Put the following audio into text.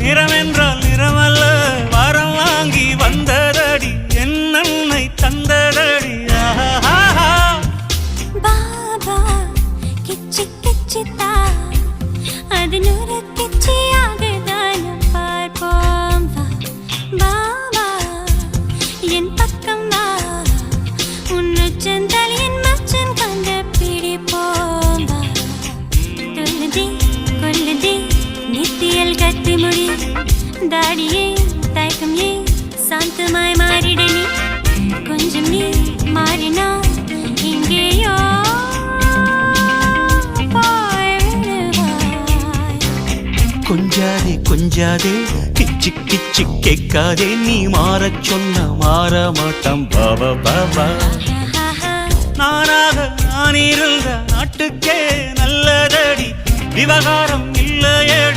நிறமென்றால் நிறமல்ல வரம் வாங்கி வந்ததடி என்னை தந்ததடி பாபா கிச்சி கிச்சித்தா அது நூறு கிச்சியாகதான் பார்ப்போம் பாபா என் பக்கம் வா உன்னுச்சந்தால் என் மச்சன் கண்டு பிடிப்போம் தொல்லுதே கொல்லுதே நித்தியல் கத்தி முடி தாடியே தயக்கம் ஏ சாந்தமாய் மாறிடனே கொஞ்சம் நீ மாறினா இங்கேயோ கொஞ்சாதே கொஞ்சாதே கிச்சு கிச்சு கேட்காதே நீ மாறச் சொன்ன மாற மாட்டாம் பாபா பாபா நானாக நான் இருந்த நாட்டுக்கே நல்லதடி விவகாரம் இல்லையடி